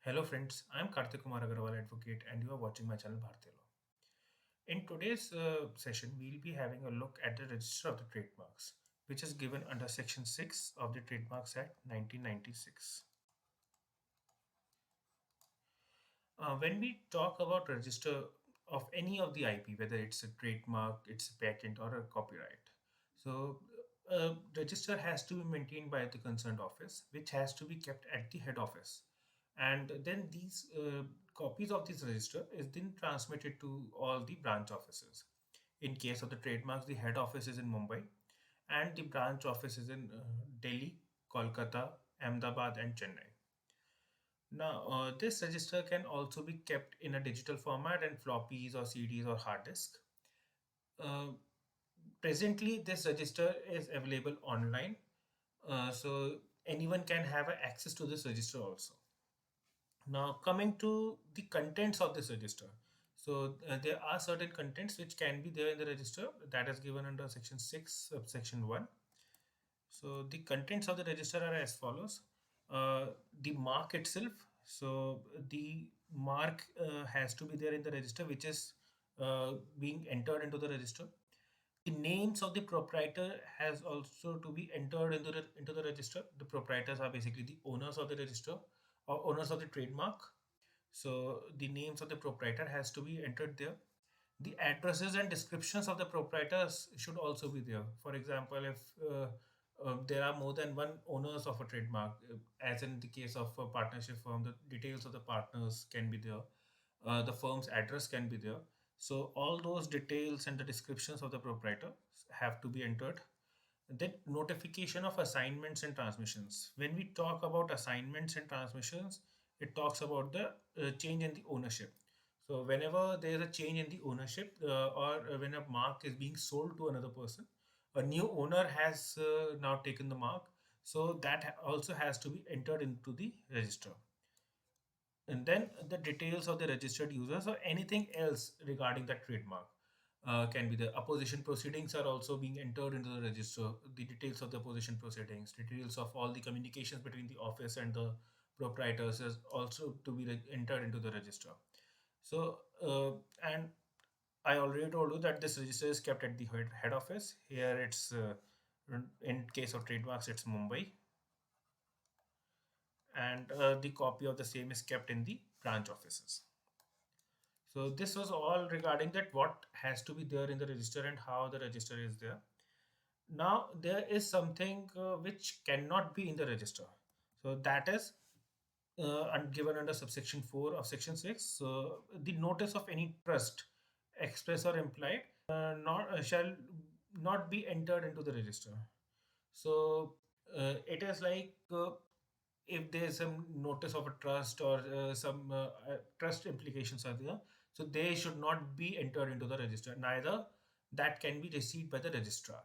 Hello friends, I am Karthik Kumar Agarwal Advocate and you are watching my channel Bharti Law. In today's session, we will be having a look at the Register of the Trademarks, which is given under Section 6 of the Trademarks Act 1996. When we talk about register of any of the IP, whether it's a trademark, it's a patent or a copyright, so register has to be maintained by the concerned office, which has to be kept at the head office. And then these copies of this register is then transmitted to all the branch offices. In case of the trademarks, the head office is in Mumbai and the branch office is in Delhi, Kolkata, Ahmedabad and Chennai. Now, this register can also be kept in a digital format and floppies or CDs or hard disk. Uh, Presently, this register is available online, so anyone can have access to this register also. Now, coming to the contents of this register. So, there are certain contents which can be there in the register that is given under section 6, subsection 1. So, the contents of the register are as follows. The mark itself. So, the mark has to be there in the register, which is being entered into the register. The names of the proprietor has also to be entered into the register. The proprietors are basically the owners of the register or owners of the trademark. So the names of the proprietor has to be entered there. The addresses and descriptions of the proprietors should also be there. For example, if there are more than one owners of a trademark, as in the case of a partnership firm, the details of the partners can be there. The firm's address can be there. So all those details and the descriptions of the proprietor have to be entered. Then notification of assignments and transmissions. When we talk about assignments and transmissions, it talks about the change in the ownership. So whenever there is a change in the ownership or when a mark is being sold to another person, a new owner has now taken the mark. So that also has to be entered into the register. And then the details of the registered users or anything else regarding that trademark can be the opposition proceedings are also being entered into the register. The details of the opposition proceedings, details of all the communications between the office and the proprietors is also to be entered into the register. So, and I already told you that this register is kept at the head office. Here it's in case of trademarks, it's Mumbai, and the copy of the same is kept in the branch offices. So this was all regarding that what has to be there in the register and how the register is there. Now there is something which cannot be in the register. So that is given under subsection 4 of section 6. So the notice of any trust, express or implied, not shall not be entered into the register. So it is like if there is some notice of a trust or some trust implications are there, so they should not be entered into the register. Neither that can be received by the registrar.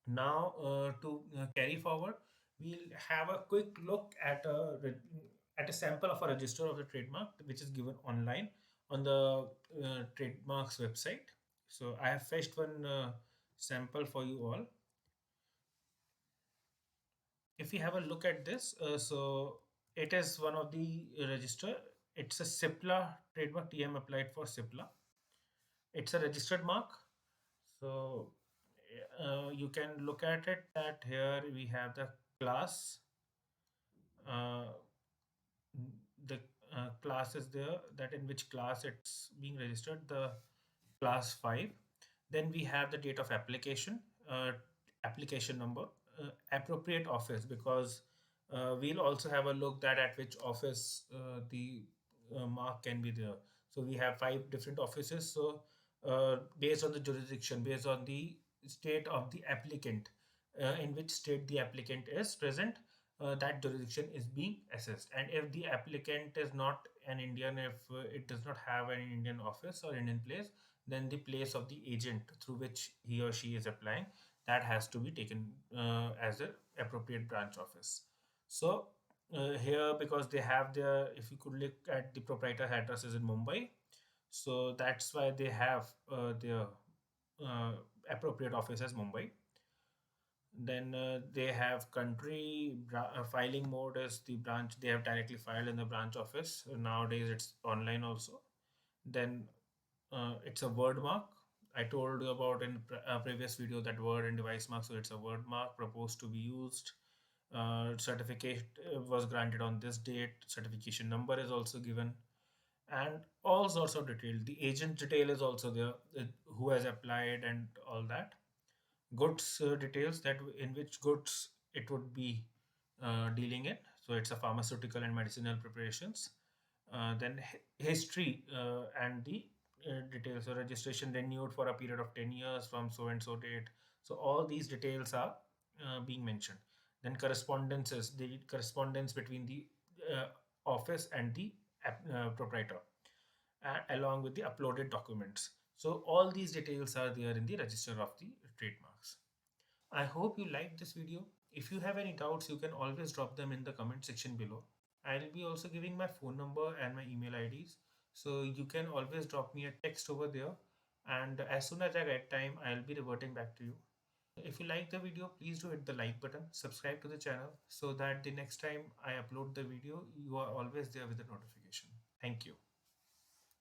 Now, to carry forward, we'll have a quick look at a sample of a register of the trademark, which is given online on the trademarks website. So I have fetched one sample for you all. If we have a look at this, so it is one of the register. It's a CIPLA trademark, TM applied for CIPLA. It's a registered mark. So you can look at it that here we have the class. Uh, the class is there, that in which class it's being registered, the class 5. Then we have the date of application, application number, appropriate office, because we'll also have a look that at which office the mark can be there. So we have 5 different offices. So based on the jurisdiction, based on the state of the applicant, in which state the applicant is present, that jurisdiction is being assessed. And if the applicant is not an Indian, if it does not have an Indian office or Indian place, then the place of the agent through which he or she is applying, that has to be taken as the appropriate branch office. So here, because they have their, if you could look at the proprietor addresses in Mumbai, so that's why they have their appropriate office as Mumbai. Then they have filing mode is the branch they have directly filed in the branch office. Nowadays it's online also. Then it's a word mark. I told you about in a previous video that word and device mark. So it's a word mark proposed to be used. Certificate was granted on this date. Certification number is also given, and all sorts of detail. The agent detail is also there, who has applied and all that. Goods details, that in which goods it would be dealing in. So it's a pharmaceutical and medicinal preparations. Then history and the details. So registration renewed for a period of 10 years from so and so date. So all these details are being mentioned. Then correspondences, the correspondence between the uh, office and the proprietor, along with the uploaded documents. So all these details are there in the register of the trademarks. I hope you liked this video. If you have any doubts, you can always drop them in the comment section below. I'll be also giving my phone number and my email IDs. So you can always drop me a text over there. And as soon as I get time, I'll be reverting back to you. If you like the video, please do hit the like button, subscribe to the channel so that the next time I upload the video, you are always there with the notification. Thank you.